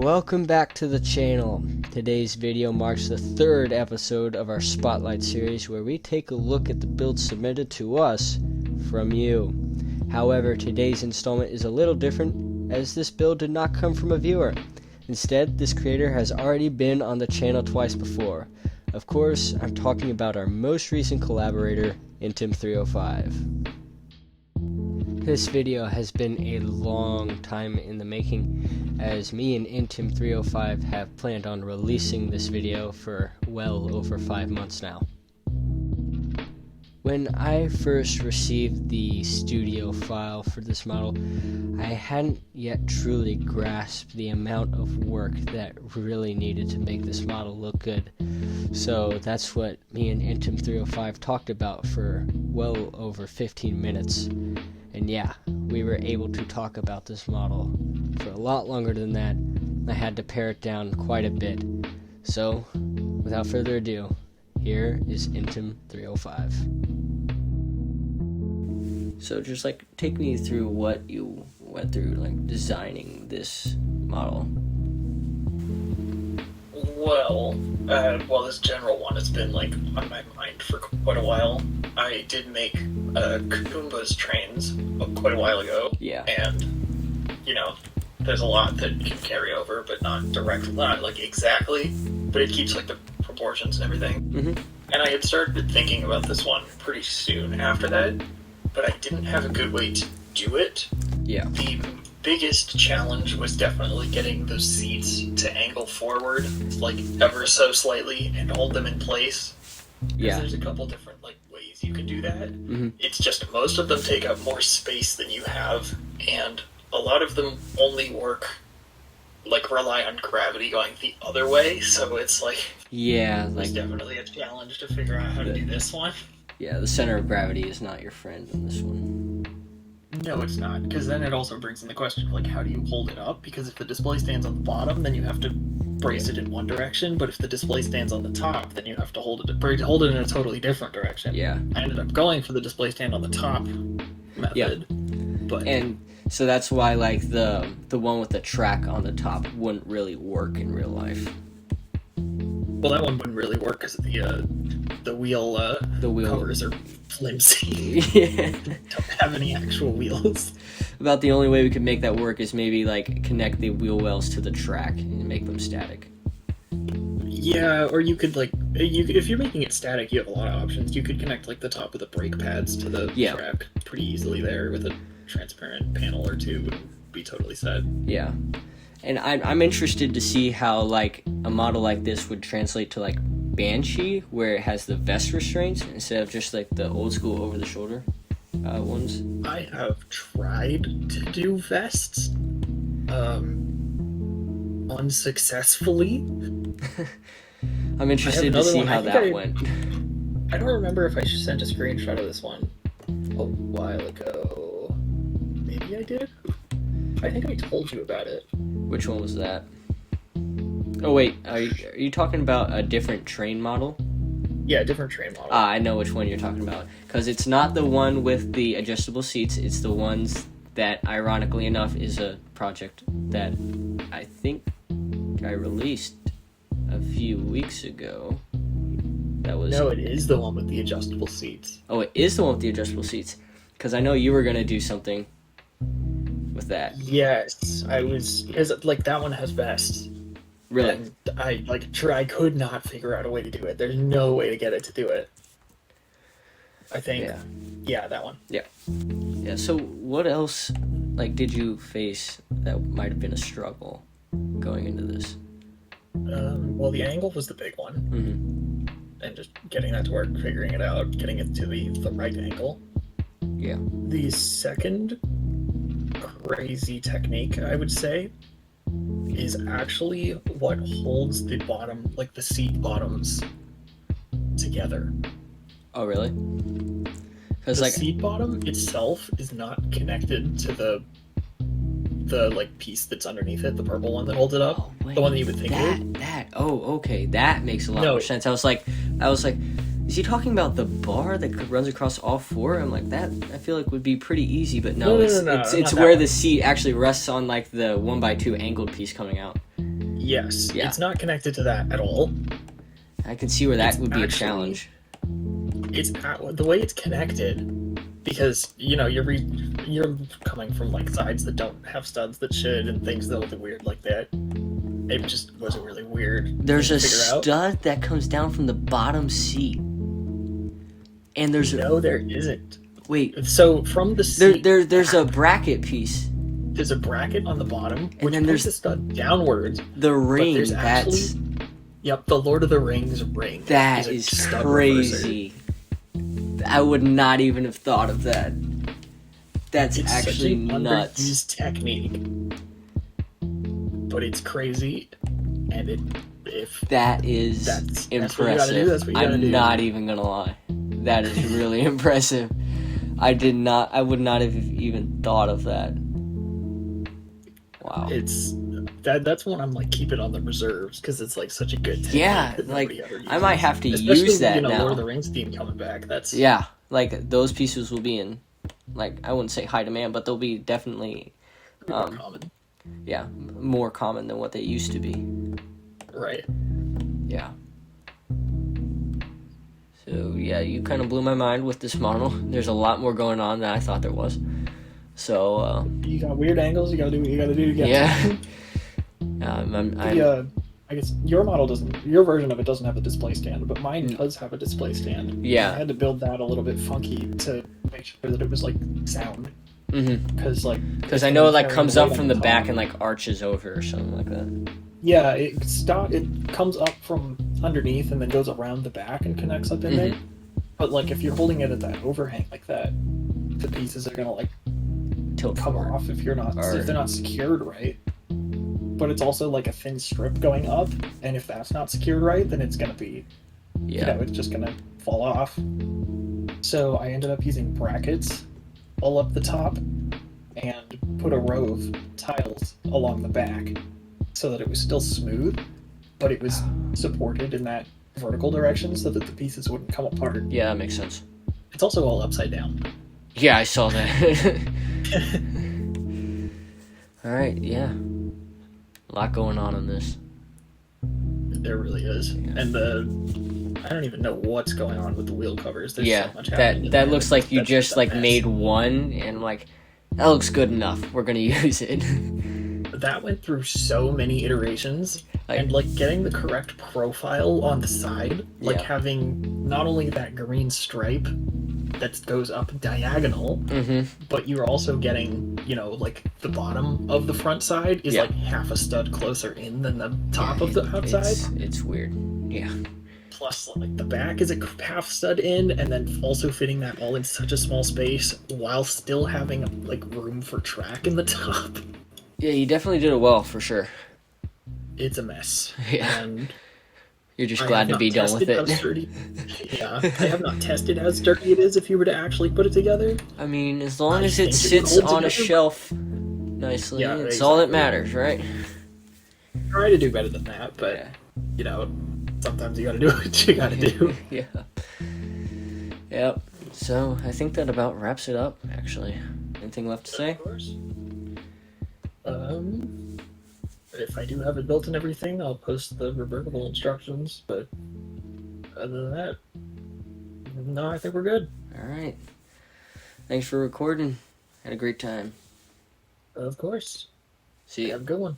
Welcome back to the channel. Today's video marks the third episode of our Spotlight series where we take a look at the builds submitted to us from you. However, today's installment is a little different as this build did not come from a viewer. Instead, this creator has already been on the channel twice before. Of course, I'm talking about our most recent collaborator, intim305. This video has been a long time in the making, as me and intim305 have planned on releasing this video for well over 5 months now. When I first received the studio file for this model, I hadn't yet truly grasped the amount of work that really needed to make this model look good. So that's what me and intim305 talked about for well over 15 minutes. And yeah, we were able to talk about this model for a lot longer than that. I had to pare it down quite a bit. So, without further ado, here is intim305. So just take me through what you went through designing this model. Well, this general one has been on my mind for quite a while. I did make Kumba's trains quite a while ago. Yeah. And, there's a lot that can carry over, but not directly, not exactly, but it keeps the proportions and everything. Mm-hmm. And I had started thinking about this one pretty soon after that, but I didn't have a good way to do it. Yeah. The biggest challenge was definitely getting those seats to angle forward, ever so slightly, and hold them in place. Yeah. There's a couple different ways you can do that. Mm-hmm. It's just most of them take up more space than you have, and a lot of them only work rely on gravity going the other way. So it's yeah, it's definitely a challenge to figure out how to do this one. Yeah, the center of gravity is not your friend in this one. No, it's not, because then it also brings in the question of how do you hold it up? Because if the display stands on the bottom, then you have to brace it in one direction, but if the display stands on the top, then you have to hold it in a totally different direction. Yeah. I ended up going for the display stand on the top method. But And so that's why the one with the track on the top wouldn't really work in real life. Well, that one wouldn't really work because the wheel covers are flimsy. Yeah. Don't have any actual wheels. About the only way we could make that work is maybe connect the wheel wells to the track and make them static. Yeah, or you could if you're making it static, you have a lot of options. You could connect the top of the brake pads to the track pretty easily there with a transparent panel or two and be totally set. Yeah. And I'm interested to see how a model like this would translate to Banshee, where it has the vest restraints instead of just the old school over the shoulder ones. I have tried to do vests unsuccessfly. I'm interested to see how that went. I don't remember if I sent a screenshot of this one a while ago. Maybe I did. I think I told you about it. Which one was that? Oh wait, are you talking about a different train model? Yeah, different train model. I know which one you're talking about. Because it's not the one with the adjustable seats, it's the ones that, ironically enough, is a project that I think I released a few weeks ago. No, it is the one with the adjustable seats. Oh, it is the one with the adjustable seats. Because I know you were going to do something with that. Yes, I was, because that one has vests. Really? And I could not figure out a way to do it. There's no way to get it to do it. I think. Yeah, that one. Yeah. Yeah, so what else, did you face that might have been a struggle going into this? Well, the angle was the big one. Mm-hmm. And just getting that to work, figuring it out, getting it to the right angle. Yeah. The second crazy technique, I would say, is actually what holds the bottom, the seat bottoms together. Oh, really? Because the seat bottom itself is not connected to the piece that's underneath it, the purple one that holds it up. Oh, wait, the one that you would think okay, that makes a lot more sense. I was like, is he talking about the bar that runs across all four? I'm like, that I feel would be pretty easy, but no, it's where the seat actually rests on the 1x2 angled piece coming out. Yes. Yeah. It's not connected to that at all. I can see where that It's would be a actually- challenge. It's the way it's connected, because you're coming from like sides that don't have studs that should, and things that look weird like that. It just was a really weird. There's thing a to figure out. stud that comes down from the bottom seat, and there's No, there isn't. wait. So from the seat, There's a bracket piece. there's a bracket on the bottom, which then puts there's the stud downwards. The ring. there's That's Yep, the Lord of the Rings ring. that a is stud crazy. I would not even have thought of that. That's It's actually such an nuts. underused technique, but it's crazy, and if That is that's what you gotta impressive. do, that's what you gotta I'm do. not even gonna lie. That is really impressive. I would not have even thought of that. Wow. It's that's one I'm like keep it on the reserves because it's like such a good technique. Yeah, that like, nobody ever I might uses. have to Especially use that when, now. Lord of the Rings theme coming back. That's Yeah, like those pieces will be in, like, I wouldn't say high demand, but they'll be definitely, more common, yeah, more common than what they used to be. right? Yeah. So yeah, you kind of blew my mind with this model. There's a lot more going on than I thought there was. So You got weird angles. You gotta do what you gotta do to get. yeah. I guess your model doesn't. Your version of it doesn't have a display stand, but mine does have a display stand. Yeah. I had to build that a little bit funky to make sure that it was like sound, Mm-hmm. because Because I know it like comes up from the back and like arches over or something like that. Yeah, it comes up from underneath and then goes around the back and connects up in there. But like if you're holding it at that overhang like that, the pieces are gonna like Tilt come forward. off if they're not secured right. But it's also like a thin strip going up, and if that's not secured right, then it's gonna be, Yeah. it's just gonna fall off. So I ended up using brackets all up the top and put a row of tiles along the back so that it was still smooth, but it was supported in that vertical direction so that the pieces wouldn't come apart. Yeah, that makes sense. It's also all upside down. Yeah, I saw that. All right, yeah. A lot going on in this. There really is. Yeah. And I don't even know what's going on with the wheel covers. There's Yeah, so much happening in that there. looks like you That's just a like mess. made one and like that looks good enough. We're gonna use it. That went through so many iterations, and like getting the correct profile on the side, like Yeah. having not only that green stripe that goes up diagonal, but you're also getting, like the bottom of the front side is Yeah. like half a stud closer in than the top of the outside. It's weird. Yeah. Plus, like the back is a half stud in, and then also fitting that all in such a small space while still having like room for track in the top. Yeah, you definitely did it well for sure. It's a mess. Yeah. And You're just I glad have to not be done with tested how it. sturdy- yeah, I have not tested how sturdy it is if you were to actually put it together. I mean, as long I as it think it sits holds on a together. shelf nicely, Yeah, it's all that exactly. matters, right? Try to do better than that, but Yeah. sometimes you gotta do what you gotta do. Yeah. Yep. So I think that about wraps it up, actually. Anything left to say? Of course. If I do have it built and everything, I'll post the reversible instructions, but other than that, no, I think we're good. Alright. Thanks for recording. Had a great time. Of course. See ya. Have a good one.